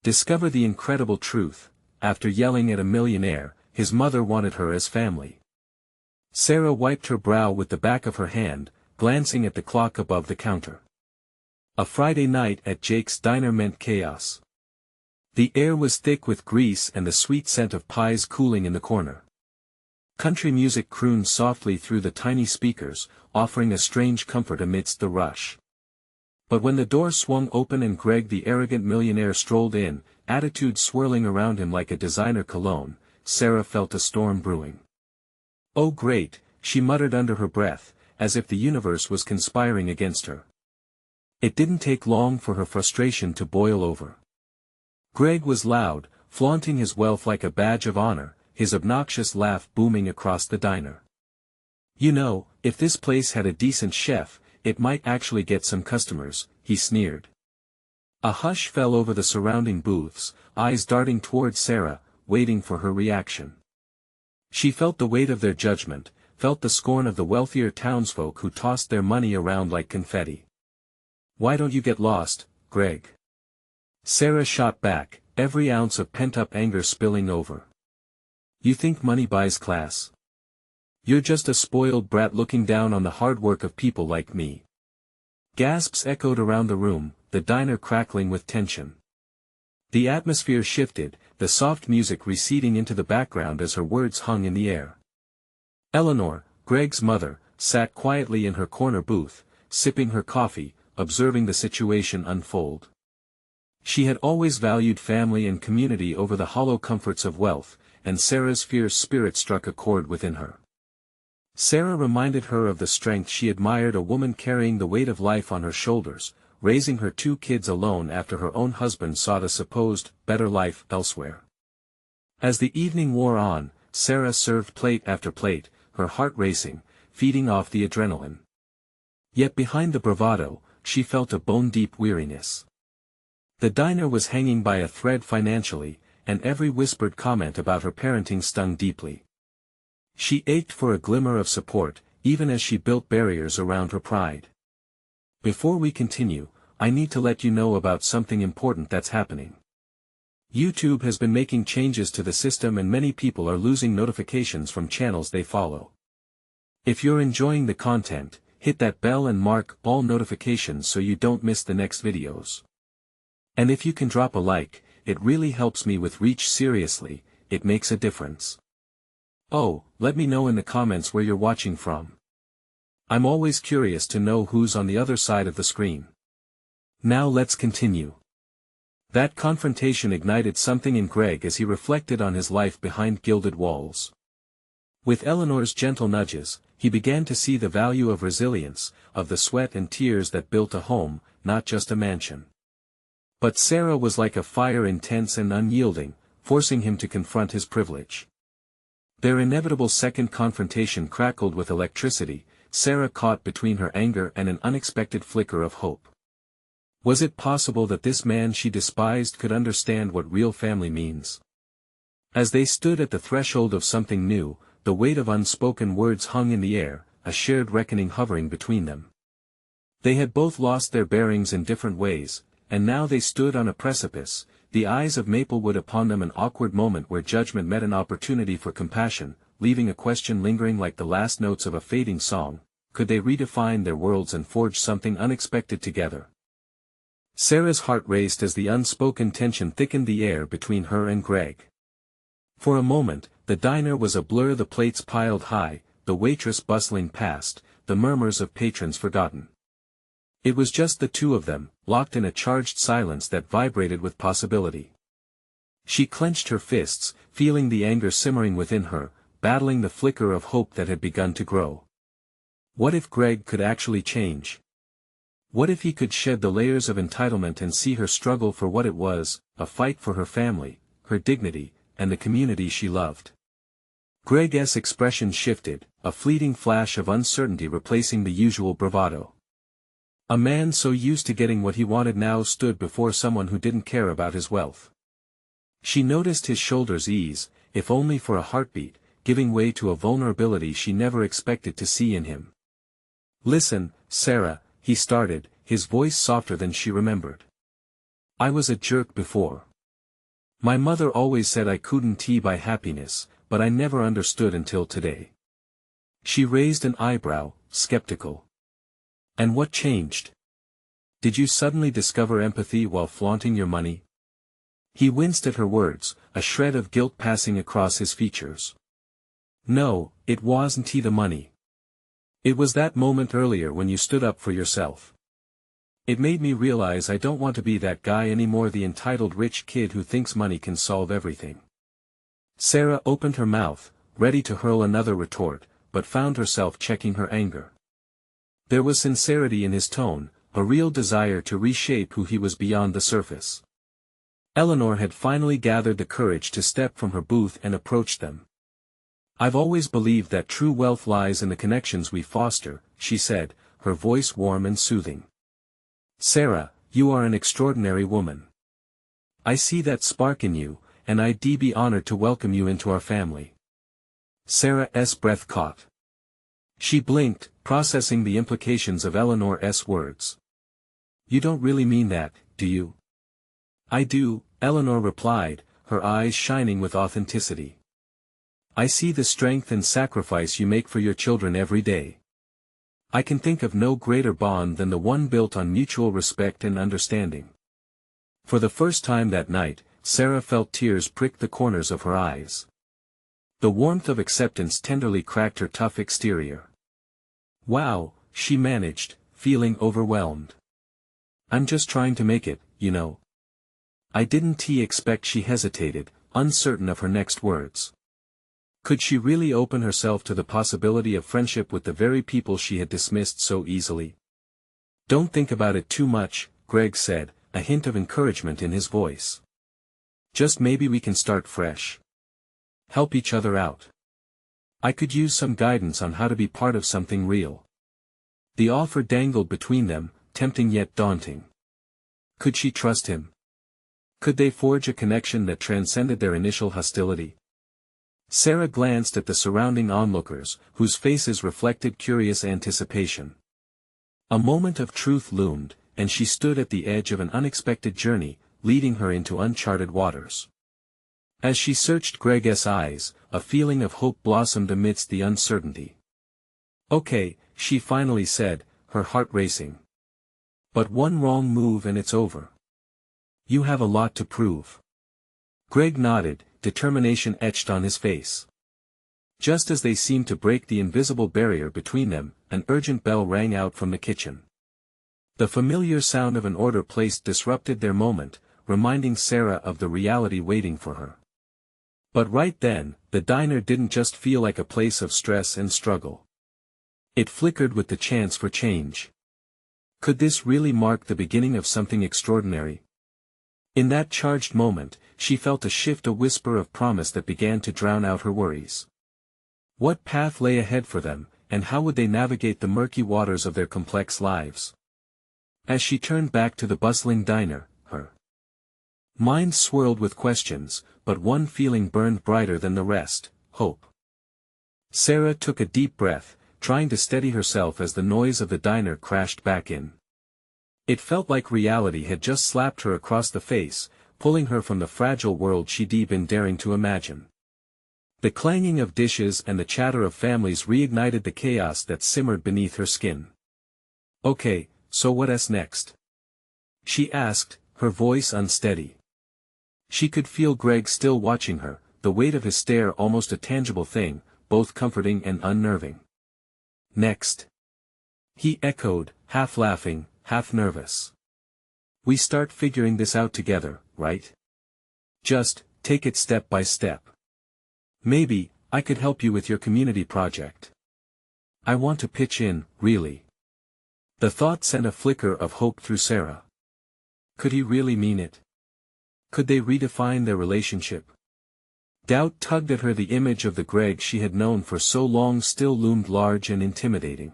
Discover the incredible truth: after yelling at a millionaire, his mother wanted her as family. Sara wiped her brow with the back of her hand, glancing at the clock above the counter. A Friday night at Jake's diner meant chaos. The air was thick with grease and the sweet scent of pies cooling in the corner. Country music crooned softly through the tiny speakers, offering a strange comfort amidst the rush. But when the door swung open and Greg the arrogant millionaire strolled in, attitude swirling around him like a designer cologne, Sara felt a storm brewing. "Oh great," she muttered under her breath, as if the universe was conspiring against her. It didn't take long for her frustration to boil over. Greg was loud, flaunting his wealth like a badge of honor, his obnoxious laugh booming across the diner. "You know, if this place had a decent chef, it might actually get some customers," he sneered. A hush fell over the surrounding booths, eyes darting toward Sara, waiting for her reaction. She felt the weight of their judgment, felt the scorn of the wealthier townsfolk who tossed their money around like confetti. "Why don't you get lost, Greg?" Sara shot back, every ounce of pent-up anger spilling over. "You think money buys class? You're just a spoiled brat looking down on the hard work of people like me." Gasps echoed around the room, the diner crackling with tension. The atmosphere shifted, the soft music receding into the background as her words hung in the air. Eleanor, Greg's mother, sat quietly in her corner booth, sipping her coffee, observing the situation unfold. She had always valued family and community over the hollow comforts of wealth, and Sara's fierce spirit struck a chord within her. Sara reminded her of the strength she admired: a woman carrying the weight of life on her shoulders, raising her 2 kids alone after her own husband sought a supposed better life elsewhere. As the evening wore on, Sara served plate after plate, her heart racing, feeding off the adrenaline. Yet behind the bravado, she felt a bone-deep weariness. The diner was hanging by a thread financially, and every whispered comment about her parenting stung deeply. She ached for a glimmer of support, even as she built barriers around her pride. "Before we continue, I need to let you know about something important that's happening. YouTube has been making changes to the system and many people are losing notifications from channels they follow. If you're enjoying the content, hit that bell and mark all notifications so you don't miss the next videos. And if you can drop a like, it really helps me with reach. Seriously, it makes a difference. Oh, let me know in the comments where you're watching from. I'm always curious to know who's on the other side of the screen." Now let's continue. That confrontation ignited something in Greg as he reflected on his life behind gilded walls. With Eleanor's gentle nudges, he began to see the value of resilience, of the sweat and tears that built a home, not just a mansion. But Sara was like a fire, intense and unyielding, forcing him to confront his privilege. Their inevitable second confrontation crackled with electricity, Sara caught between her anger and an unexpected flicker of hope. Was it possible that this man she despised could understand what real family means? As they stood at the threshold of something new, the weight of unspoken words hung in the air, a shared reckoning hovering between them. They had both lost their bearings in different ways, and now they stood on a precipice, the eyes of Maplewood upon them, an awkward moment where judgment met an opportunity for compassion, leaving a question lingering like the last notes of a fading song: could they redefine their worlds and forge something unexpected together? Sara's heart raced as the unspoken tension thickened the air between her and Greg. For a moment, the diner was a blur, the plates piled high, the waitress bustling past, the murmurs of patrons forgotten. It was just the two of them, locked in a charged silence that vibrated with possibility. She clenched her fists, feeling the anger simmering within her, battling the flicker of hope that had begun to grow. What if Greg could actually change? What if he could shed the layers of entitlement and see her struggle for what it was, a fight for her family, her dignity, and the community she loved? Greg's expression shifted, a fleeting flash of uncertainty replacing the usual bravado. A man so used to getting what he wanted now stood before someone who didn't care about his wealth. She noticed his shoulders ease, if only for a heartbeat, giving way to a vulnerability she never expected to see in him. "Listen, Sara," he started, his voice softer than she remembered. "I was a jerk before. My mother always said I couldn't buy happiness, but I never understood until today. She raised an eyebrow, skeptical. And what changed? Did you suddenly discover empathy while flaunting your money? He winced at her words, a shred of guilt passing across his features. No, it wasn't the money. It was that moment earlier when you stood up for yourself. It made me realize I don't want to be that guy anymore, the entitled rich kid who thinks money can solve everything. Sara opened her mouth, ready to hurl another retort, but found herself checking her anger. There was sincerity in his tone, a real desire to reshape who he was beyond the surface. Eleanor had finally gathered the courage to step from her booth and approach them. I've always believed that true wealth lies in the connections we foster, she said, her voice warm and soothing. Sara, you are an extraordinary woman. I see that spark in you, and I'd be honored to welcome you into our family. Sara's breath caught. She blinked, processing the implications of Eleanor's words. You don't really mean that, do you? I do, Eleanor replied, her eyes shining with authenticity. I see the strength and sacrifice you make for your children every day. I can think of no greater bond than the one built on mutual respect and understanding. For the first time that night, Sara felt tears prick the corners of her eyes. The warmth of acceptance tenderly cracked her tough exterior. Wow, she managed, feeling overwhelmed. I'm just trying to make it, you know. I didn't expect. She hesitated, uncertain of her next words. Could she really open herself to the possibility of friendship with the very people she had dismissed so easily? Don't think about it too much, Greg said, a hint of encouragement in his voice. Just maybe we can start fresh. Help each other out. I could use some guidance on how to be part of something real. The offer dangled between them, tempting yet daunting. Could she trust him? Could they forge a connection that transcended their initial hostility? Sara glanced at the surrounding onlookers, whose faces reflected curious anticipation. A moment of truth loomed, and she stood at the edge of an unexpected journey, leading her into uncharted waters. As she searched Greg's eyes, a feeling of hope blossomed amidst the uncertainty. Okay, she finally said, her heart racing. But one wrong move and it's over. You have a lot to prove. Greg nodded, determination etched on his face. Just as they seemed to break the invisible barrier between them, an urgent bell rang out from the kitchen. The familiar sound of an order placed disrupted their moment, reminding Sara of the reality waiting for her. But right then, the diner didn't just feel like a place of stress and struggle. It flickered with the chance for change. Could this really mark the beginning of something extraordinary? In that charged moment, she felt a shift, a whisper of promise that began to drown out her worries. What path lay ahead for them, and how would they navigate the murky waters of their complex lives? As she turned back to the bustling diner, her mind swirled with questions, but one feeling burned brighter than the rest: hope. Sara took a deep breath, trying to steady herself as the noise of the diner crashed back in. It felt like reality had just slapped her across the face, pulling her from the fragile world she'd been daring to imagine. The clanging of dishes and the chatter of families reignited the chaos that simmered beneath her skin. Okay, so what's next? She asked, her voice unsteady. She could feel Greg still watching her, the weight of his stare almost a tangible thing, both comforting and unnerving. Next? He echoed, half laughing, half nervous. We start figuring this out together, right? Just, take it step by step. Maybe, I could help you with your community project. I want to pitch in, really. The thought sent a flicker of hope through Sara. Could he really mean it? Could they redefine their relationship? Doubt tugged at her. The image of the Greg she had known for so long still loomed large and intimidating.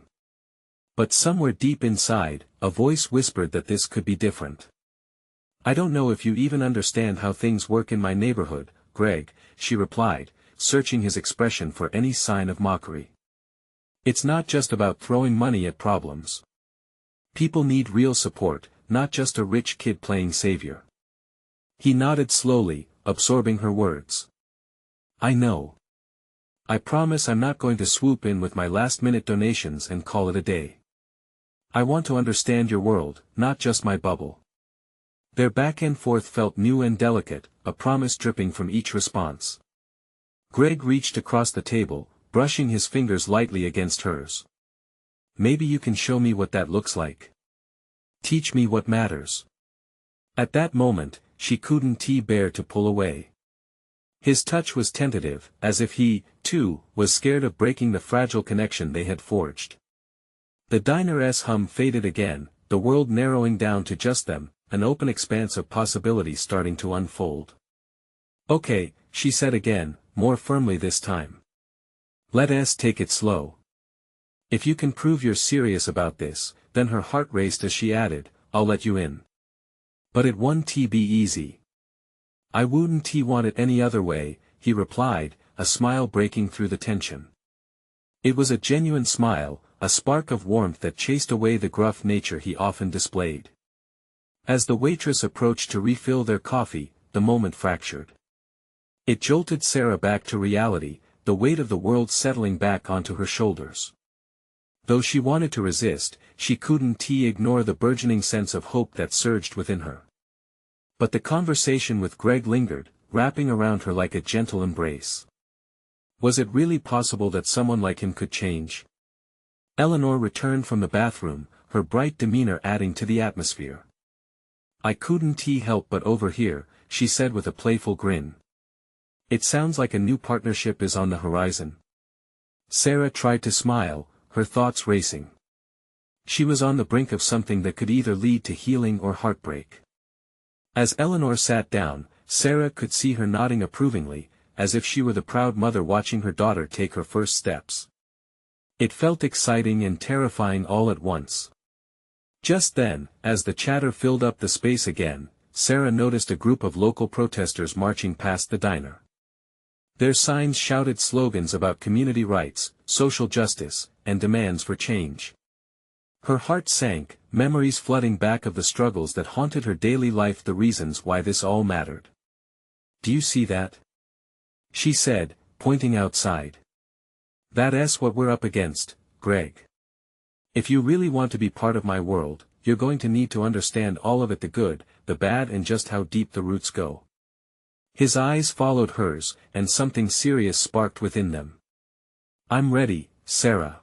But somewhere deep inside, a voice whispered that this could be different. I don't know if you even understand how things work in my neighborhood, Greg, she replied, searching his expression for any sign of mockery. It's not just about throwing money at problems. People need real support, not just a rich kid playing savior. He nodded slowly, absorbing her words. I know. I promise I'm not going to swoop in with my last-minute donations and call it a day. I want to understand your world, not just my bubble. Their back and forth felt new and delicate, a promise dripping from each response. Greg reached across the table, brushing his fingers lightly against hers. Maybe you can show me what that looks like. Teach me what matters. At that moment, she couldn't bear to pull away. His touch was tentative, as if he, too, was scared of breaking the fragile connection they had forged. The diner's hum faded again, the world narrowing down to just them, an open expanse of possibilities starting to unfold. Okay, she said again, more firmly this time. Let us take it slow. If you can prove you're serious about this, then her heart raced as she added, I'll let you in. But it won't be easy. I wouldn't want it any other way, he replied, a smile breaking through the tension. It was a genuine smile, a spark of warmth that chased away the gruff nature he often displayed. As the waitress approached to refill their coffee, the moment fractured. It jolted Sara back to reality, the weight of the world settling back onto her shoulders. Though she wanted to resist, she couldn't ignore the burgeoning sense of hope that surged within her. But the conversation with Greg lingered, wrapping around her like a gentle embrace. Was it really possible that someone like him could change? Eleanor returned from the bathroom, her bright demeanor adding to the atmosphere. I couldn't help but overhear, she said with a playful grin. It sounds like a new partnership is on the horizon. Sara tried to smile, her thoughts racing. She was on the brink of something that could either lead to healing or heartbreak. As Eleanor sat down, Sara could see her nodding approvingly, as if she were the proud mother watching her daughter take her first steps. It felt exciting and terrifying all at once. Just then, as the chatter filled up the space again, Sara noticed a group of local protesters marching past the diner. Their signs shouted slogans about community rights, social justice, and demands for change. Her heart sank, memories flooding back of the struggles that haunted her daily life, the reasons why this all mattered. Do you see that? She said, pointing outside. That's what we're up against, Greg. If you really want to be part of my world, you're going to need to understand all of it, the good, the bad, and just how deep the roots go. His eyes followed hers, and something serious sparked within them. I'm ready, Sara.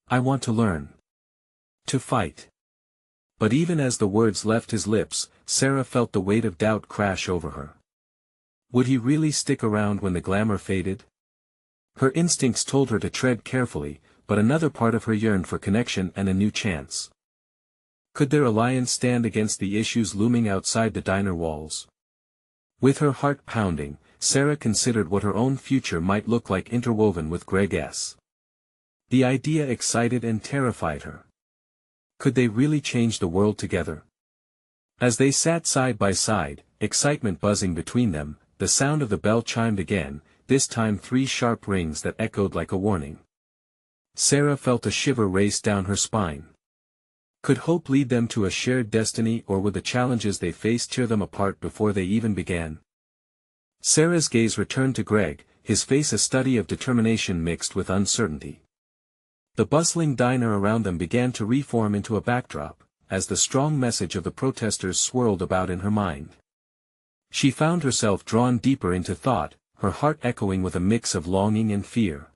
I want to learn. To fight. But even as the words left his lips, Sara felt the weight of doubt crash over her. Would he really stick around when the glamour faded? Her instincts told her to tread carefully, but another part of her yearned for connection and a new chance. Could their alliance stand against the issues looming outside the diner walls? With her heart pounding, Sara considered what her own future might look like interwoven with Greg's. The idea excited and terrified her. Could they really change the world together? As they sat side by side, excitement buzzing between them, the sound of the bell chimed again, this time 3 sharp rings that echoed like a warning. Sara felt a shiver race down her spine. Could hope lead them to a shared destiny, or would the challenges they faced tear them apart before they even began? Sara's gaze returned to Greg, his face a study of determination mixed with uncertainty. The bustling diner around them began to reform into a backdrop, as the strong message of the protesters swirled about in her mind. She found herself drawn deeper into thought, her heart echoing with a mix of longing and fear.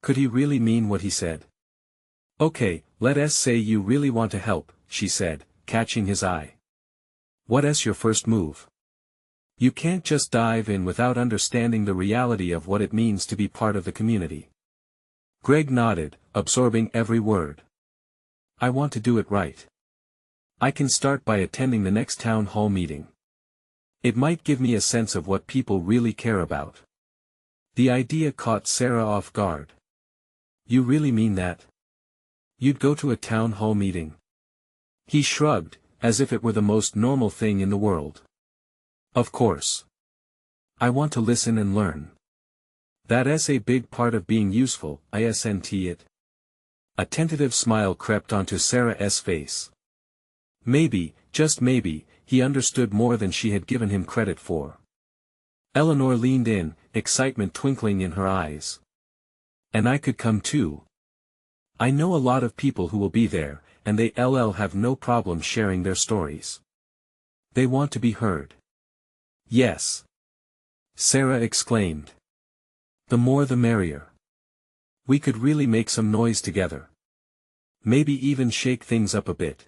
Could he really mean what he said? Okay, let us say you really want to help, she said, catching his eye. What's your first move? You can't just dive in without understanding the reality of what it means to be part of the community. Greg nodded, absorbing every word. I want to do it right. I can start by attending the next town hall meeting. It might give me a sense of what people really care about. The idea caught Sara off guard. You really mean that? You'd go to a town hall meeting? He shrugged, as if it were the most normal thing in the world. Of course. I want to listen and learn. That's a big part of being useful, isn't it? A tentative smile crept onto Sara's face. Maybe, just maybe, he understood more than she had given him credit for. Eleanor leaned in, excitement twinkling in her eyes. And I could come too. I know a lot of people who will be there, and they have no problem sharing their stories. They want to be heard. Yes. Sara exclaimed. The more the merrier. We could really make some noise together. Maybe even shake things up a bit.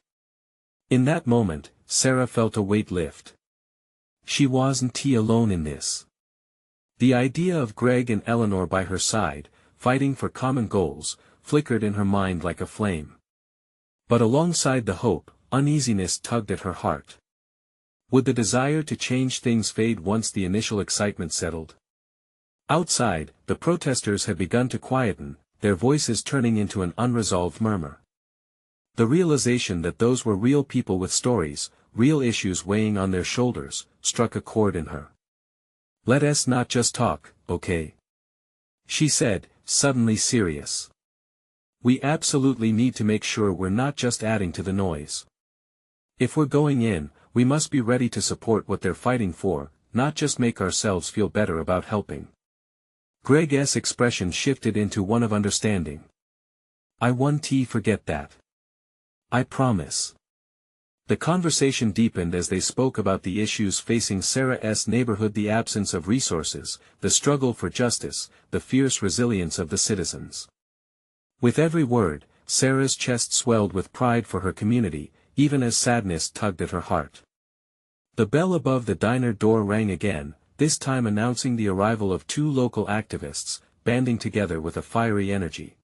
In that moment, Sara felt a weight lift. She wasn't alone in this. The idea of Greg and Eleanor by her side, fighting for common goals, flickered in her mind like a flame. But alongside the hope, uneasiness tugged at her heart. Would the desire to change things fade once the initial excitement settled? Outside, the protesters had begun to quieten, their voices turning into an unresolved murmur. The realization that those were real people with stories, real issues weighing on their shoulders, struck a chord in her. Let us not just talk, okay? She said, suddenly serious. We absolutely need to make sure we're not just adding to the noise. If we're going in, we must be ready to support what they're fighting for, not just make ourselves feel better about helping. Greg's expression shifted into one of understanding. I won't forget that. I promise. The conversation deepened as they spoke about the issues facing Sara's neighborhood: the absence of resources, the struggle for justice, the fierce resilience of the citizens. With every word, Sara's chest swelled with pride for her community, even as sadness tugged at her heart. The bell above the diner door rang again, this time announcing the arrival of 2 local activists, banding together with a fiery energy.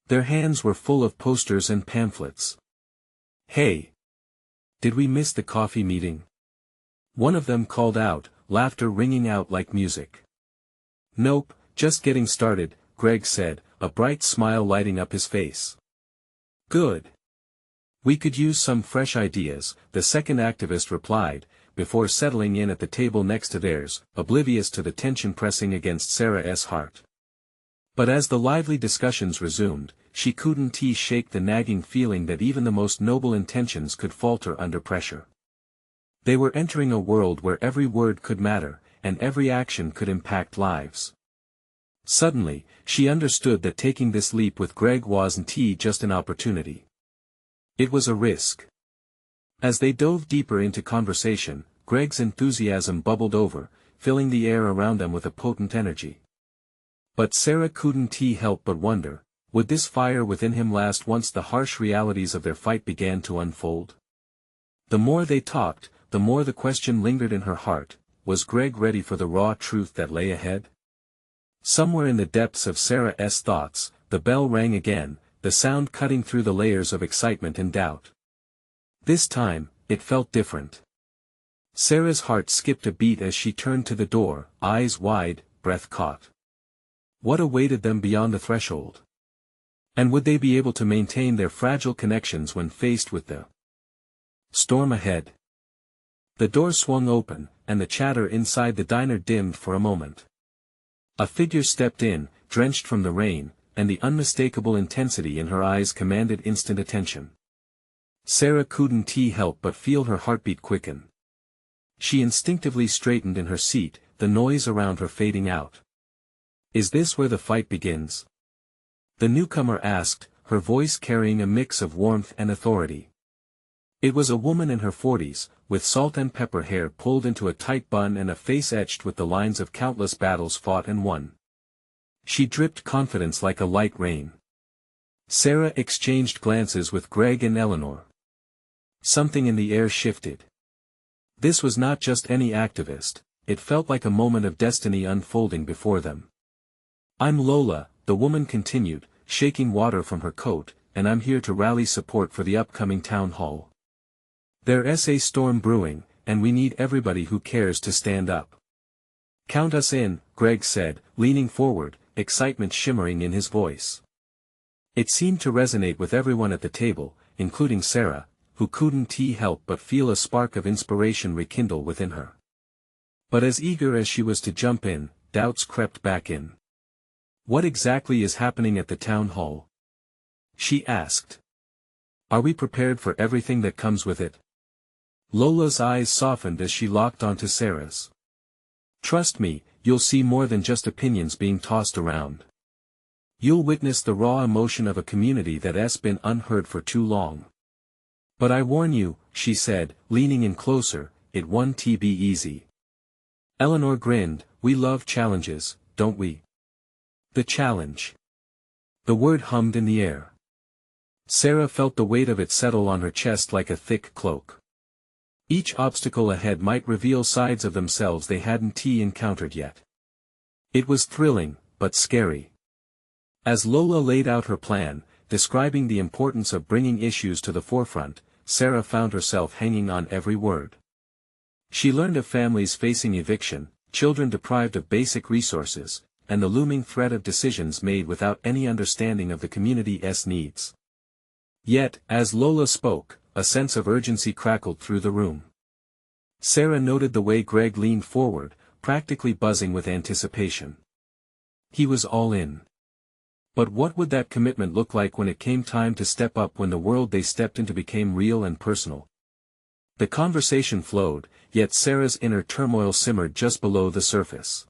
Their hands were full of posters and pamphlets. Hey! Did we miss the coffee meeting? One of them called out, laughter ringing out like music. Nope, just getting started, Greg said, a bright smile lighting up his face. Good. We could use some fresh ideas, the second activist replied, before settling in at the table next to theirs, oblivious to the tension pressing against Sara's heart. But as the lively discussions resumed, she couldn't shake the nagging feeling that even the most noble intentions could falter under pressure. They were entering a world where every word could matter, and every action could impact lives. Suddenly, she understood that taking this leap with Greg wasn't just an opportunity. It was a risk. As they dove deeper into conversation, Greg's enthusiasm bubbled over, filling the air around them with a potent energy. But Sara couldn't help but wonder, would this fire within him last once the harsh realities of their fight began to unfold? The more they talked, the more the question lingered in her heart, was Greg ready for the raw truth that lay ahead? Somewhere in the depths of Sara's thoughts, the bell rang again, the sound cutting through the layers of excitement and doubt. This time, it felt different. Sara's heart skipped a beat as she turned to the door, eyes wide, breath caught. What awaited them beyond the threshold? And would they be able to maintain their fragile connections when faced with the storm ahead? The door swung open, and the chatter inside the diner dimmed for a moment. A figure stepped in, drenched from the rain, and the unmistakable intensity in her eyes commanded instant attention. Sara couldn't help but feel her heartbeat quicken. She instinctively straightened in her seat, the noise around her fading out. Is this where the fight begins? The newcomer asked, her voice carrying a mix of warmth and authority. It was a woman in her 40s, with salt and pepper hair pulled into a tight bun and a face etched with the lines of countless battles fought and won. She dripped confidence like a light rain. Sara exchanged glances with Greg and Eleanor. Something in the air shifted. This was not just any activist, it felt like a moment of destiny unfolding before them. I'm Lola, the woman continued, shaking water from her coat, and I'm here to rally support for the upcoming town hall. There's a storm brewing, and we need everybody who cares to stand up. Count us in, Greg said, leaning forward, excitement shimmering in his voice. It seemed to resonate with everyone at the table, including Sara, who couldn't help but feel a spark of inspiration rekindle within her. But as eager as she was to jump in, doubts crept back in. What exactly is happening at the town hall? She asked. Are we prepared for everything that comes with it? Lola's eyes softened as she locked onto Sara's. Trust me, you'll see more than just opinions being tossed around. You'll witness the raw emotion of a community that's been unheard for too long. But I warn you, she said, leaning in closer, it won't be easy. Eleanor grinned, we love challenges, don't we? The challenge. The word hummed in the air. Sara felt the weight of it settle on her chest like a thick cloak. Each obstacle ahead might reveal sides of themselves they hadn't encountered yet. It was thrilling, but scary. As Lola laid out her plan, describing the importance of bringing issues to the forefront, Sara found herself hanging on every word. She learned of families facing eviction, children deprived of basic resources, and the looming threat of decisions made without any understanding of the community's needs. Yet, as Lola spoke, a sense of urgency crackled through the room. Sara noted the way Greg leaned forward, practically buzzing with anticipation. He was all in. But what would that commitment look like when it came time to step up, when the world they stepped into became real and personal? The conversation flowed, yet Sarah's inner turmoil simmered just below the surface.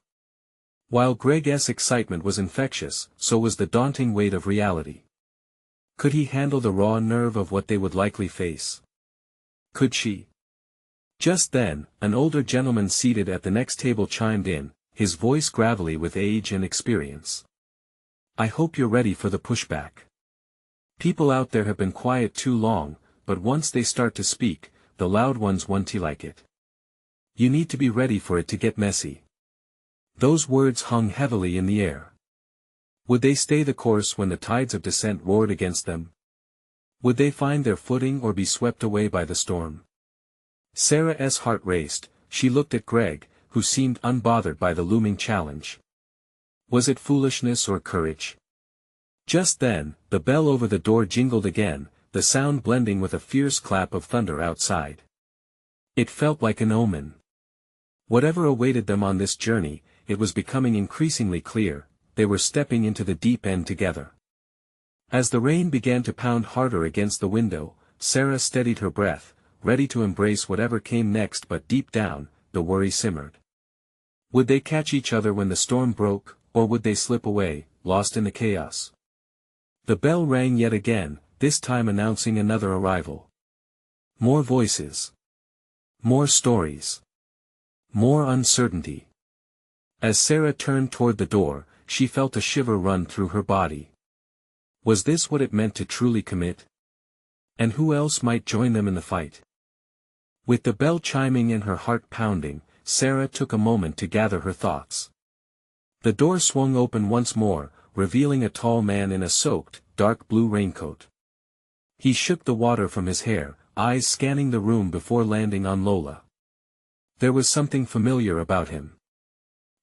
While Greg's excitement was infectious, so was the daunting weight of reality. Could he handle the raw nerve of what they would likely face? Could she? Just then, an older gentleman seated at the next table chimed in, his voice gravelly with age and experience. I hope you're ready for the pushback. People out there have been quiet too long, but once they start to speak, the loud ones won't like it. You need to be ready for it to get messy. Those words hung heavily in the air. Would they stay the course when the tides of dissent roared against them? Would they find their footing or be swept away by the storm? Sarah's heart raced. She looked at Greg, who seemed unbothered by the looming challenge. Was it foolishness or courage? Just then, the bell over the door jingled again, the sound blending with a fierce clap of thunder outside. It felt like an omen. Whatever awaited them on this journey, it was becoming increasingly clear, they were stepping into the deep end together. As the rain began to pound harder against the window, Sara steadied her breath, ready to embrace whatever came next, but deep down, the worry simmered. Would they catch each other when the storm broke, or would they slip away, lost in the chaos? The bell rang yet again, this time announcing another arrival. More voices. More stories. More uncertainty. As Sara turned toward the door, she felt a shiver run through her body. Was this what it meant to truly commit? And who else might join them in the fight? With the bell chiming and her heart pounding, Sara took a moment to gather her thoughts. The door swung open once more, revealing a tall man in a soaked, dark blue raincoat. He shook the water from his hair, eyes scanning the room before landing on Lola. There was something familiar about him.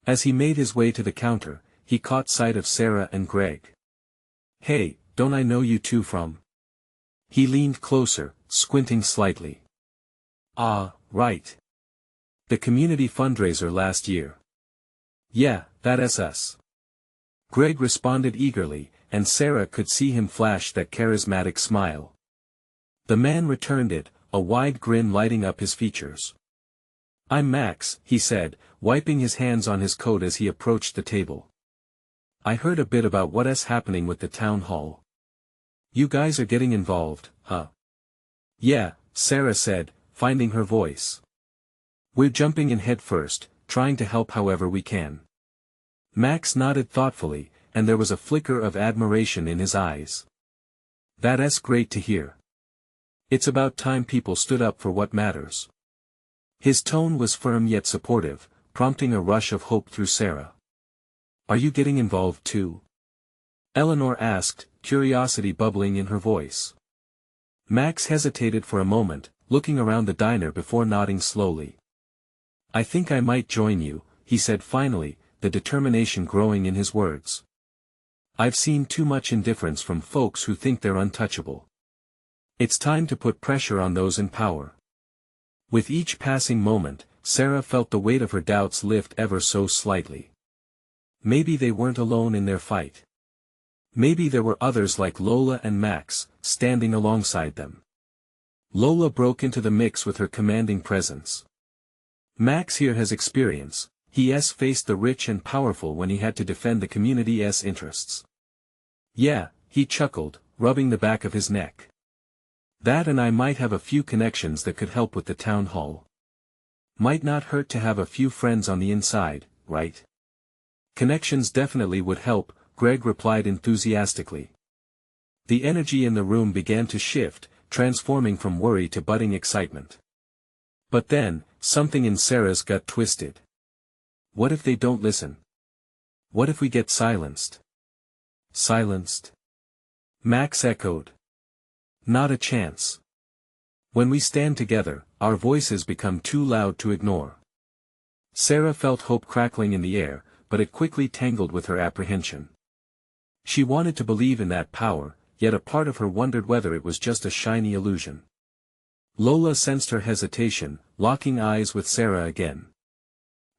As he made his way to the counter, he caught sight of Sara and Greg. Hey, don't I know you two from? He leaned closer, squinting slightly. Ah, right. The community fundraiser last year. Yeah, that's us. Greg responded eagerly, and Sara could see him flash that charismatic smile. The man returned it, a wide grin lighting up his features. I'm Max, he said, wiping his hands on his coat as he approached the table. I heard a bit about what's happening with the town hall. You guys are getting involved, huh? Yeah, Sara said, finding her voice. We're jumping in head first, trying to help however we can. Max nodded thoughtfully, and there was a flicker of admiration in his eyes. That's great to hear. It's about time people stood up for what matters. His tone was firm yet supportive, prompting a rush of hope through Sara. Are you getting involved too? Eleanor asked, curiosity bubbling in her voice. Max hesitated for a moment, looking around the diner before nodding slowly. I think I might join you, he said finally, the determination growing in his words. I've seen too much indifference from folks who think they're untouchable. It's time to put pressure on those in power. With each passing moment, Sara felt the weight of her doubts lift ever so slightly. Maybe they weren't alone in their fight. Maybe there were others like Lola and Max, standing alongside them. Lola broke into the mix with her commanding presence. Max here has experience, He faced the rich and powerful when he had to defend the community's interests. Yeah, he chuckled, rubbing the back of his neck. That and I might have a few connections that could help with the town hall. Might not hurt to have a few friends on the inside, right? Connections definitely would help, Greg replied enthusiastically. The energy in the room began to shift, transforming from worry to budding excitement. But then, something in Sara's gut twisted. What if they don't listen? What if we get silenced? Silenced? Max echoed. Not a chance. When we stand together, our voices become too loud to ignore. Sara felt hope crackling in the air, but it quickly tangled with her apprehension. She wanted to believe in that power, yet a part of her wondered whether it was just a shiny illusion. Lola sensed her hesitation, locking eyes with Sara again.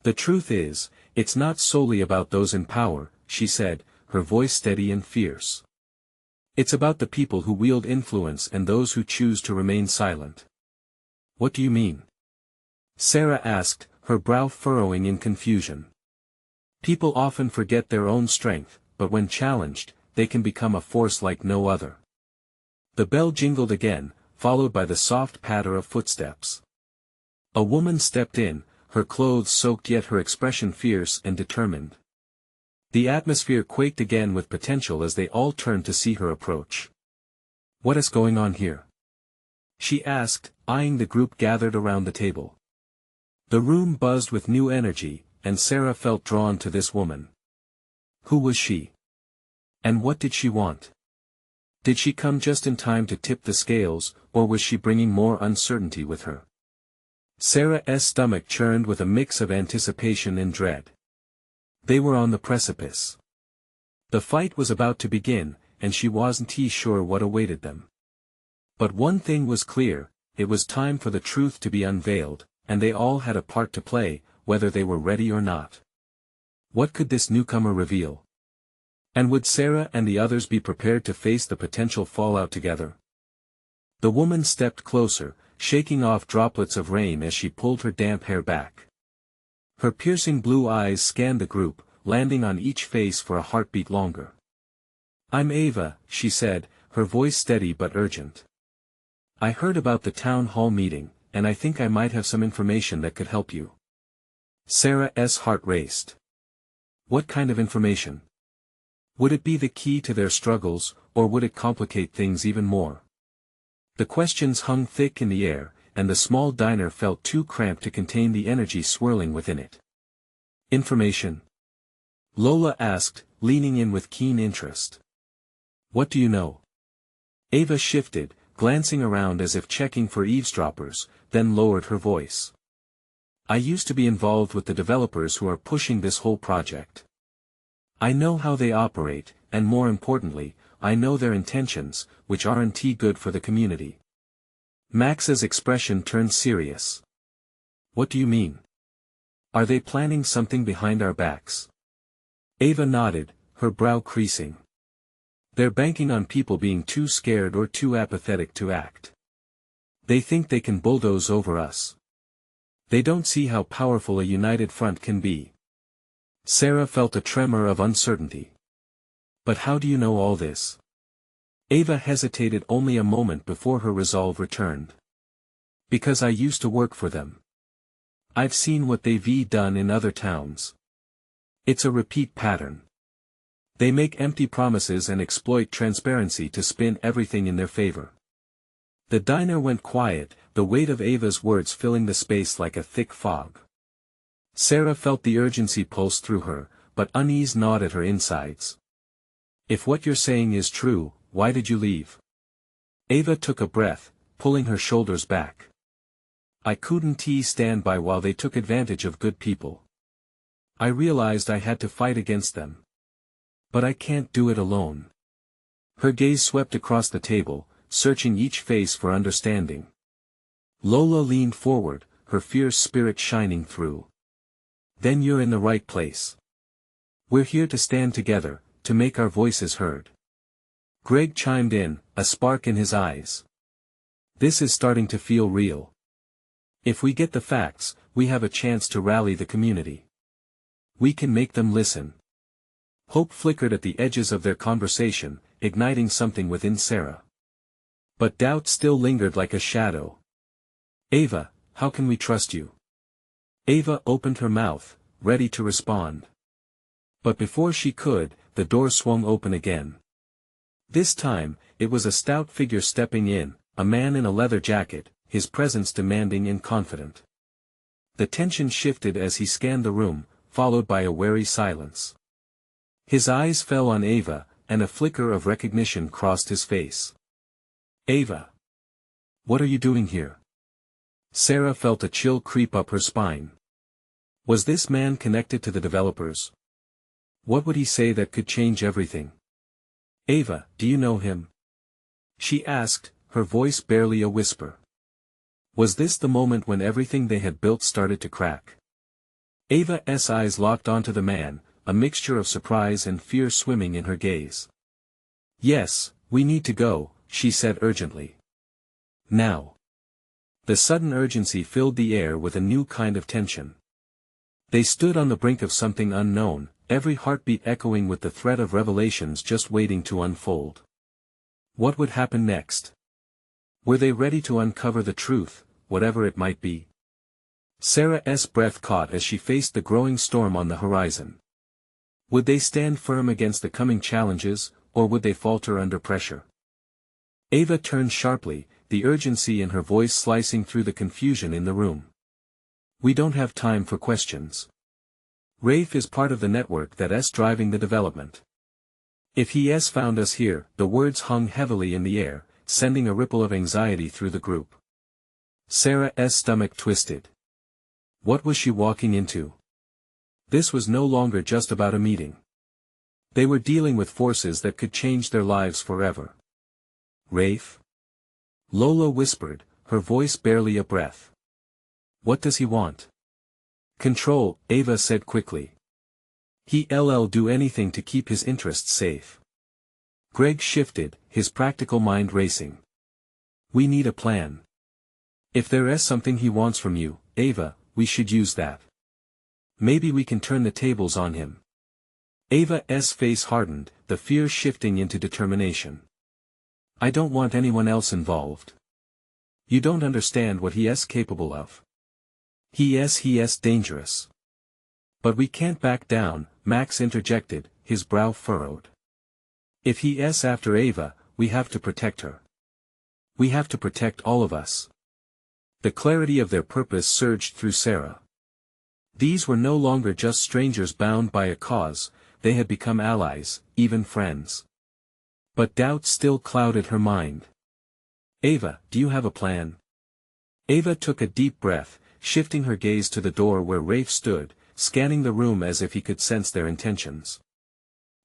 The truth is, it's not solely about those in power, she said, her voice steady and fierce. It's about the people who wield influence and those who choose to remain silent. What do you mean? Sara asked, her brow furrowing in confusion. People often forget their own strength, but when challenged, they can become a force like no other. The bell jingled again, followed by the soft patter of footsteps. A woman stepped in, her clothes soaked yet her expression fierce and determined. The atmosphere quaked again with potential as they all turned to see her approach. What is going on here? She asked, eyeing the group gathered around the table. The room buzzed with new energy, and Sara felt drawn to this woman. Who was she? And what did she want? Did she come just in time to tip the scales, or was she bringing more uncertainty with her? Sara's stomach churned with a mix of anticipation and dread. They were on the precipice. The fight was about to begin, and she wasn't sure what awaited them. But one thing was clear, it was time for the truth to be unveiled, and they all had a part to play, whether they were ready or not. What could this newcomer reveal? And would Sara and the others be prepared to face the potential fallout together? The woman stepped closer, shaking off droplets of rain as she pulled her damp hair back. Her piercing blue eyes scanned the group, landing on each face for a heartbeat longer. I'm Ava, she said, her voice steady but urgent. I heard about the town hall meeting, and I think I might have some information that could help you. Sara's heart raced. What kind of information? Would it be the key to their struggles, or would it complicate things even more? The questions hung thick in the air, and the small diner felt too cramped to contain the energy swirling within it. Information? Lola asked, leaning in with keen interest. What do you know? Ava shifted, glancing around as if checking for eavesdroppers, then lowered her voice. I used to be involved with the developers who are pushing this whole project. I know how they operate, and more importantly, I know their intentions, which aren't good for the community. Max's expression turned serious. What do you mean? Are they planning something behind our backs? Ava nodded, her brow creasing. They're banking on people being too scared or too apathetic to act. They think they can bulldoze over us. They don't see how powerful a united front can be. Sara felt a tremor of uncertainty. But how do you know all this? Ava hesitated only a moment before her resolve returned. Because I used to work for them. I've seen what they've done in other towns. It's a repeat pattern. They make empty promises and exploit transparency to spin everything in their favor. The diner went quiet, the weight of Ava's words filling the space like a thick fog. Sara felt the urgency pulse through her, but unease gnawed at her insides. If what you're saying is true, why did you leave? Ava took a breath, pulling her shoulders back. I couldn't stand by while they took advantage of good people. I realized I had to fight against them. But I can't do it alone. Her gaze swept across the table, searching each face for understanding. Lola leaned forward, her fierce spirit shining through. Then you're in the right place. We're here to stand together, to make our voices heard. Greg chimed in, a spark in his eyes. This is starting to feel real. If we get the facts, we have a chance to rally the community. We can make them listen. Hope flickered at the edges of their conversation, igniting something within Sara. But doubt still lingered like a shadow. Ava, how can we trust you? Ava opened her mouth, ready to respond. But before she could, the door swung open again. This time, it was a stout figure stepping in, a man in a leather jacket, his presence demanding and confident. The tension shifted as he scanned the room, followed by a wary silence. His eyes fell on Ava, and a flicker of recognition crossed his face. Ava. What are you doing here? Sara felt a chill creep up her spine. Was this man connected to the developers? What would he say that could change everything? Ava, do you know him? She asked, her voice barely a whisper. Was this the moment when everything they had built started to crack? Ava's eyes locked onto the man, a mixture of surprise and fear swimming in her gaze. Yes, we need to go, she said urgently. Now. The sudden urgency filled the air with a new kind of tension. They stood on the brink of something unknown, every heartbeat echoing with the threat of revelations just waiting to unfold. What would happen next? Were they ready to uncover the truth, whatever it might be? Sara's breath caught as she faced the growing storm on the horizon. Would they stand firm against the coming challenges, or would they falter under pressure? Ava turned sharply, the urgency in her voice slicing through the confusion in the room. We don't have time for questions. Rafe is part of the network that's driving the development. If he's found us here, the words hung heavily in the air, sending a ripple of anxiety through the group. Sara's stomach twisted. What was she walking into? This was no longer just about a meeting. They were dealing with forces that could change their lives forever. Rafe? Lola whispered, her voice barely a breath. What does he want? Control, Ava said quickly. He'll do anything to keep his interests safe. Greg shifted, his practical mind racing. We need a plan. If there is something he wants from you, Ava, we should use that. Maybe we can turn the tables on him. Ava's face hardened, the fear shifting into determination. I don't want anyone else involved. You don't understand what he's capable of. He's dangerous. But we can't back down, Max interjected, his brow furrowed. If he's after Ava, we have to protect her. We have to protect all of us. The clarity of their purpose surged through Sara. These were no longer just strangers bound by a cause, they had become allies, even friends. But doubt still clouded her mind. Ava, do you have a plan? Ava took a deep breath, shifting her gaze to the door where Rafe stood, scanning the room as if he could sense their intentions.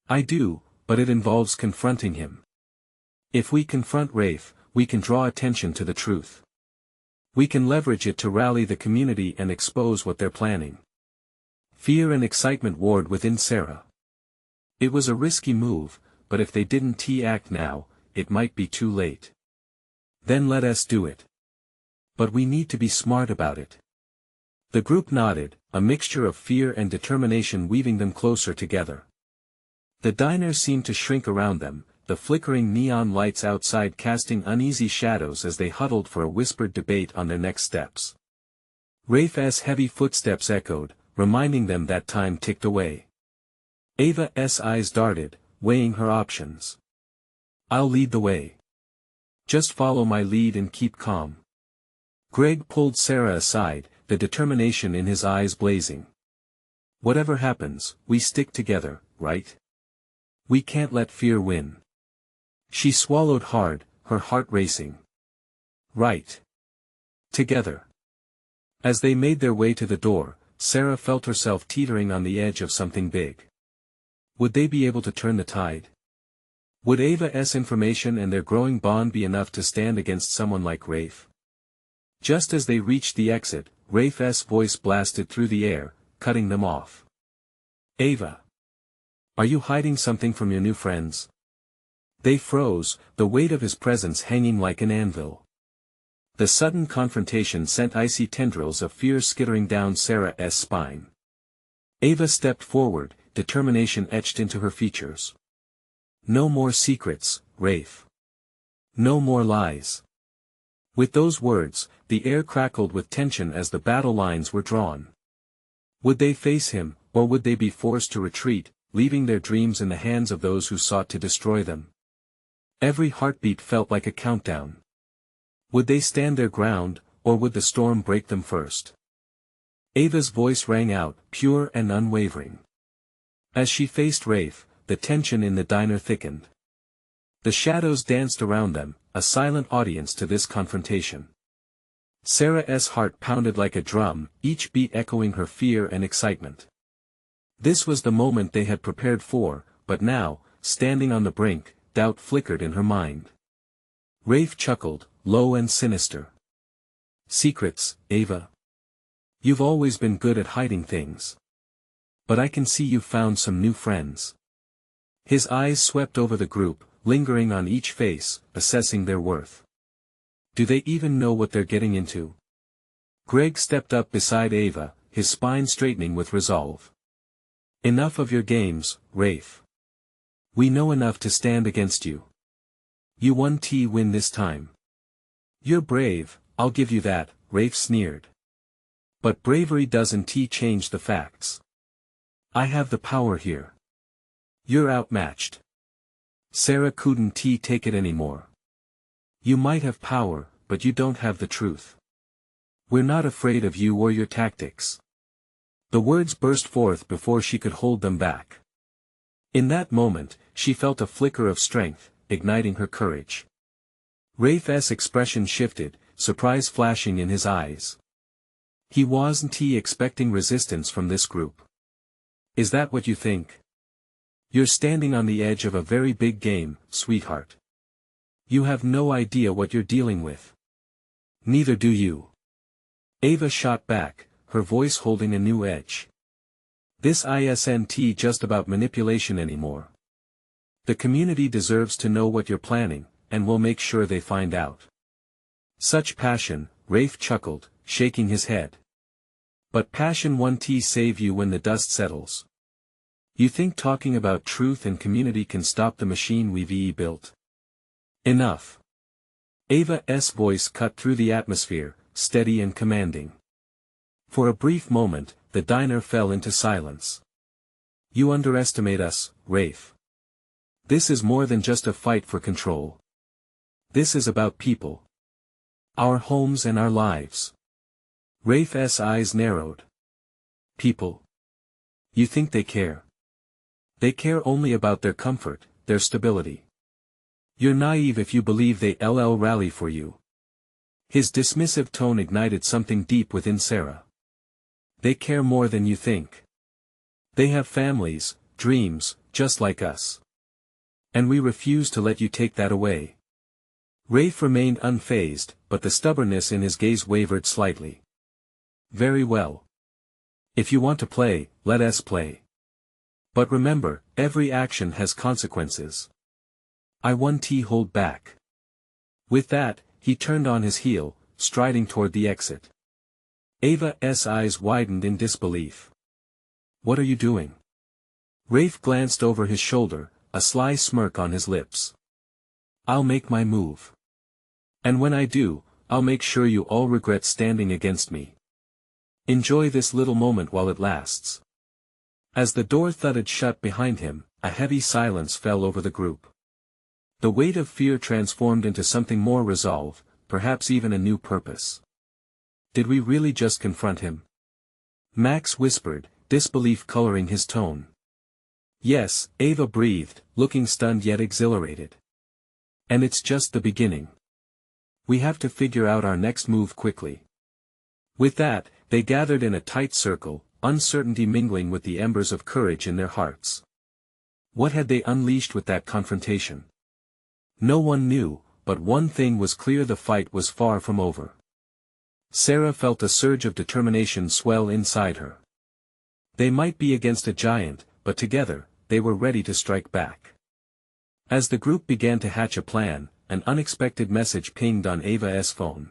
I do, but it involves confronting him. If we confront Rafe, we can draw attention to the truth. We can leverage it to rally the community and expose what they're planning. Fear and excitement warred within Sara. It was a risky move, but if they didn't act now, it might be too late. Then let us do it. But we need to be smart about it. The group nodded, a mixture of fear and determination weaving them closer together. The diner seemed to shrink around them, the flickering neon lights outside casting uneasy shadows as they huddled for a whispered debate on their next steps. Rafe's heavy footsteps echoed, reminding them that time ticked away. Ava's eyes darted, weighing her options. I'll lead the way. Just follow my lead and keep calm. Greg pulled Sara aside, the determination in his eyes blazing. Whatever happens, we stick together, right? We can't let fear win. She swallowed hard, her heart racing. Right. Together. As they made their way to the door, Sara felt herself teetering on the edge of something big. Would they be able to turn the tide? Would Ava's information and their growing bond be enough to stand against someone like Rafe? Just as they reached the exit, Rafe's voice blasted through the air, cutting them off. Ava. Are you hiding something from your new friends? They froze, the weight of his presence hanging like an anvil. The sudden confrontation sent icy tendrils of fear skittering down Sara's spine. Ava stepped forward, determination etched into her features. No more secrets, Rafe. No more lies. With those words, the air crackled with tension as the battle lines were drawn. Would they face him, or would they be forced to retreat, leaving their dreams in the hands of those who sought to destroy them? Every heartbeat felt like a countdown. Would they stand their ground, or would the storm break them first? Ava's voice rang out, pure and unwavering. As she faced Rafe, the tension in the diner thickened. The shadows danced around them, a silent audience to this confrontation. Sara's heart pounded like a drum, each beat echoing her fear and excitement. This was the moment they had prepared for, but now, standing on the brink, doubt flickered in her mind. Rafe chuckled, low and sinister. Secrets, Ava. You've always been good at hiding things. But I can see you've found some new friends. His eyes swept over the group, lingering on each face, assessing their worth. Do they even know what they're getting into? Greg stepped up beside Ava, his spine straightening with resolve. Enough of your games, Rafe. We know enough to stand against you. You win this time. You're brave, I'll give you that, Rafe sneered. But bravery doesn't change the facts. I have the power here. You're outmatched. Sara couldn't take it anymore. You might have power, but you don't have the truth. We're not afraid of you or your tactics. The words burst forth before she could hold them back. In that moment, she felt a flicker of strength, igniting her courage. Rafe's expression shifted, surprise flashing in his eyes. He wasn't expecting resistance from this group. Is that what you think? You're standing on the edge of a very big game, sweetheart. You have no idea what you're dealing with. Neither do you. Ava shot back, her voice holding a new edge. This isn't just about manipulation anymore. The community deserves to know what you're planning, and we'll make sure they find out. Such passion, Rafe chuckled, shaking his head. But passion won't save you when the dust settles. You think talking about truth and community can stop the machine we've built? Enough. Ava's voice cut through the atmosphere, steady and commanding. For a brief moment, the diner fell into silence. You underestimate us, Rafe. This is more than just a fight for control. This is about people. Our homes and our lives. Rafe's eyes narrowed. People. You think they care? They care only about their comfort, their stability. You're naive if you believe they'll rally for you. His dismissive tone ignited something deep within Sara. They care more than you think. They have families, dreams, just like us. And we refuse to let you take that away. Rafe remained unfazed, but the stubbornness in his gaze wavered slightly. Very well. If you want to play, let us play. But remember, every action has consequences. I won't hold back. With that, he turned on his heel, striding toward the exit. Ava's eyes widened in disbelief. What are you doing? Rafe glanced over his shoulder, a sly smirk on his lips. I'll make my move. And when I do, I'll make sure you all regret standing against me. Enjoy this little moment while it lasts. As the door thudded shut behind him, a heavy silence fell over the group. The weight of fear transformed into something more resolve, perhaps even a new purpose. Did we really just confront him? Max whispered, disbelief coloring his tone. Yes, Ava breathed, looking stunned yet exhilarated. And it's just the beginning. We have to figure out our next move quickly. With that, they gathered in a tight circle, uncertainty mingling with the embers of courage in their hearts. What had they unleashed with that confrontation? No one knew, but one thing was clear: the fight was far from over. Sara felt a surge of determination swell inside her. They might be against a giant, but together, they were ready to strike back. As the group began to hatch a plan, an unexpected message pinged on Ava's phone.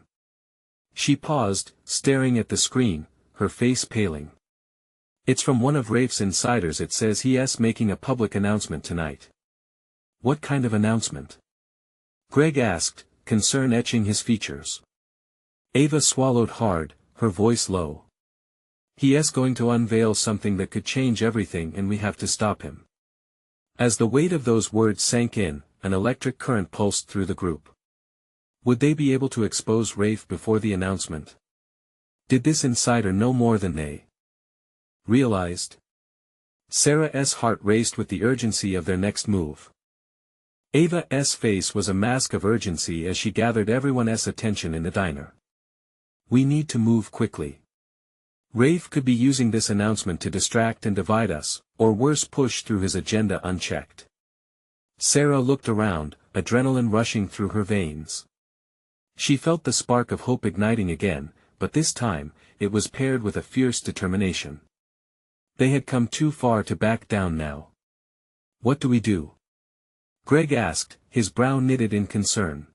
She paused, staring at the screen, her face paling. It's from one of Rafe's insiders. It says he's making a public announcement tonight. What kind of announcement? Greg asked, concern etching his features. Ava swallowed hard, her voice low. He's going to unveil something that could change everything and we have to stop him. As the weight of those words sank in, an electric current pulsed through the group. Would they be able to expose Rafe before the announcement? Did this insider know more than they realized? Sara's heart raced with the urgency of their next move. Ava's face was a mask of urgency as she gathered everyone's attention in the diner. We need to move quickly. Rafe could be using this announcement to distract and divide us, or worse, push through his agenda unchecked. Sara looked around, adrenaline rushing through her veins. She felt the spark of hope igniting again, but this time, it was paired with a fierce determination. They had come too far to back down now. What do we do? Greg asked, his brow knitted in concern.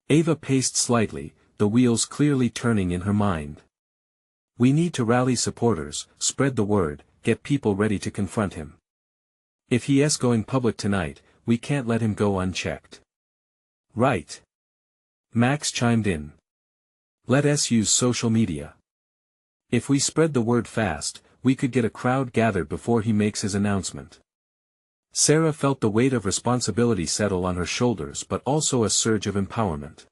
Ava paced slightly, the wheels clearly turning in her mind. We need to rally supporters, spread the word, get people ready to confront him. If he's going public tonight, we can't let him go unchecked. Right. Max chimed in. Let us use social media. If we spread the word fast, we could get a crowd gathered before he makes his announcement. Sara felt the weight of responsibility settle on her shoulders, but also a surge of empowerment.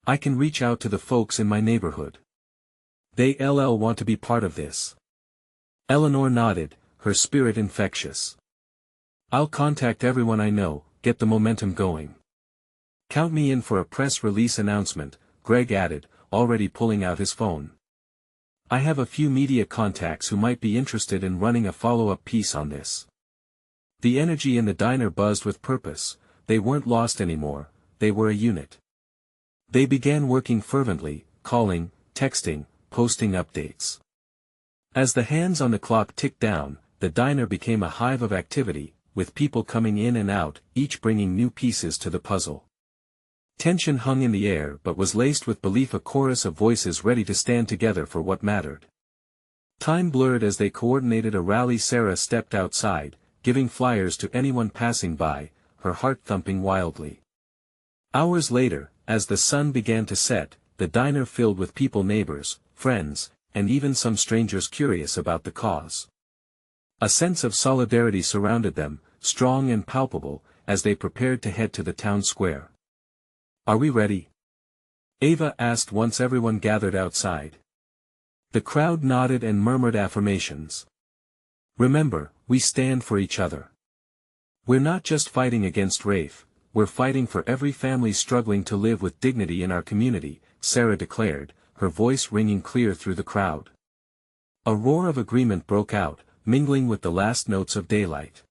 I can reach out to the folks in my neighborhood. They'll want to be part of this. Eleanor nodded, her spirit infectious. I'll contact everyone I know, get the momentum going. Count me in for a press release announcement, Greg added, already pulling out his phone. I have a few media contacts who might be interested in running a follow-up piece on this. The energy in the diner buzzed with purpose. They weren't lost anymore, they were a unit. They began working fervently, calling, texting, posting updates. As the hands on the clock ticked down, the diner became a hive of activity, with people coming in and out, each bringing new pieces to the puzzle. Tension hung in the air but was laced with belief, a chorus of voices ready to stand together for what mattered. Time blurred as they coordinated a rally. Sara stepped outside, giving flyers to anyone passing by, her heart thumping wildly. Hours later, as the sun began to set, the diner filled with people, neighbors, friends, and even some strangers curious about the cause. A sense of solidarity surrounded them, strong and palpable, as they prepared to head to the town square. Are we ready? Ava asked once everyone gathered outside. The crowd nodded and murmured affirmations. Remember, we stand for each other. We're not just fighting against Rafe, we're fighting for every family struggling to live with dignity in our community, Sara declared, her voice ringing clear through the crowd. A roar of agreement broke out, mingling with the last notes of daylight.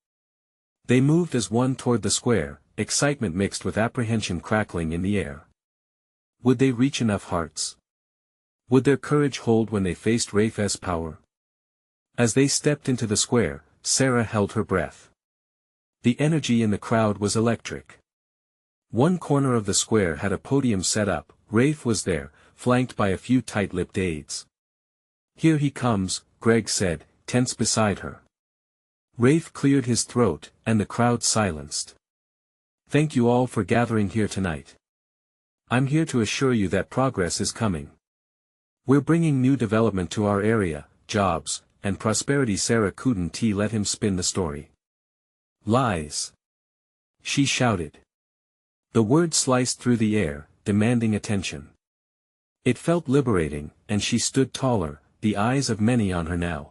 They moved as one toward the square, excitement mixed with apprehension crackling in the air. Would they reach enough hearts? Would their courage hold when they faced Rafe's power? As they stepped into the square, Sara held her breath. The energy in the crowd was electric. One corner of the square had a podium set up. Rafe was there, flanked by a few tight-lipped aides. Here he comes, Greg said, tense beside her. Rafe cleared his throat, and the crowd silenced. Thank you all for gathering here tonight. I'm here to assure you that progress is coming. We're bringing new development to our area, jobs, and prosperity. Sara couldn't let him spin the story. Lies. She shouted. The word sliced through the air, demanding attention. It felt liberating, and she stood taller, the eyes of many on her now.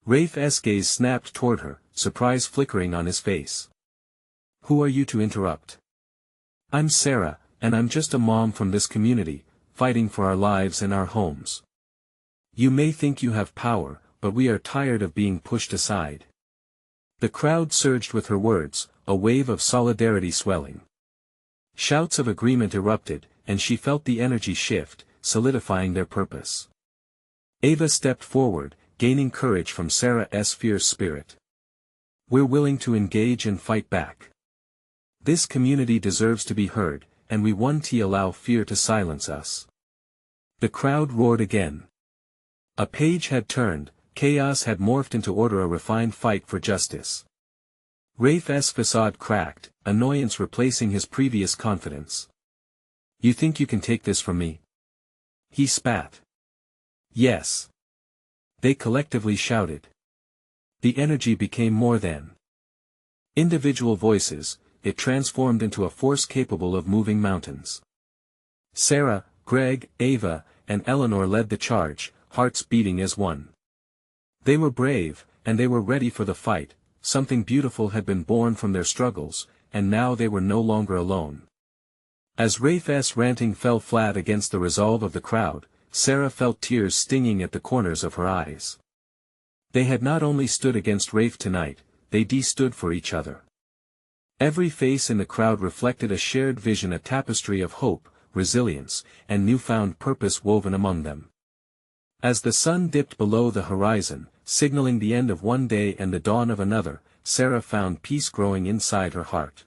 Rafe's gaze snapped toward her, surprise flickering on his face. Who are you to interrupt? I'm Sara, and I'm just a mom from this community, fighting for our lives and our homes. You may think you have power, but we are tired of being pushed aside. The crowd surged with her words, a wave of solidarity swelling. Shouts of agreement erupted, and she felt the energy shift, solidifying their purpose. Ava stepped forward, gaining courage from Sara's fierce spirit. We're willing to engage and fight back. This community deserves to be heard, and we won't allow fear to silence us. The crowd roared again. A page had turned, Chaos had morphed into order, a refined fight for justice. Rafe's facade cracked, annoyance replacing his previous confidence. "You think you can take this from me?" he spat. "Yes." They collectively shouted. The energy became more than individual voices, it transformed into a force capable of moving mountains. Sara, Greg, Ava, and Eleanor led the charge, hearts beating as one. They were brave, and they were ready for the fight. Something beautiful had been born from their struggles, and now they were no longer alone. As Rafe's ranting fell flat against the resolve of the crowd, Sara felt tears stinging at the corners of her eyes. They had not only stood against Rafe tonight, they stood for each other. Every face in the crowd reflected a shared vision, a tapestry of hope, resilience, and newfound purpose woven among them. As the sun dipped below the horizon, signaling the end of one day and the dawn of another, Sara found peace growing inside her heart.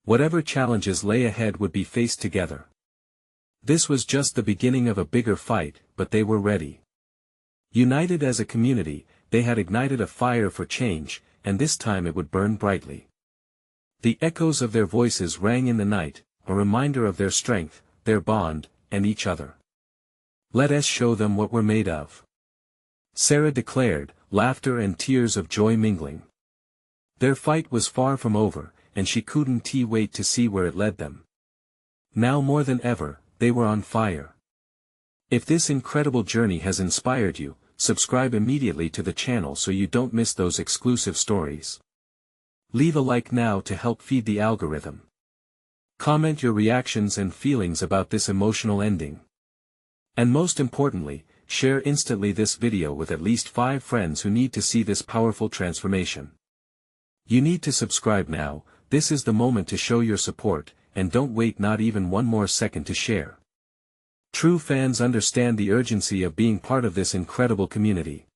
Whatever challenges lay ahead would be faced together. This was just the beginning of a bigger fight, but they were ready. United as a community, they had ignited a fire for change, and this time it would burn brightly. The echoes of their voices rang in the night, a reminder of their strength, their bond, and each other. "Let us show them what we're made of," Sara declared, laughter and tears of joy mingling. Their fight was far from over, and she couldn't wait to see where it led them. Now more than ever, they were on fire. If this incredible journey has inspired you, subscribe immediately to the channel so you don't miss those exclusive stories. Leave a like now to help feed the algorithm. Comment your reactions and feelings about this emotional ending. And most importantly, share instantly this video with at least 5 friends who need to see this powerful transformation. You need to subscribe now. This is the moment to show your support, and don't wait not even one more second to share. True fans understand the urgency of being part of this incredible community.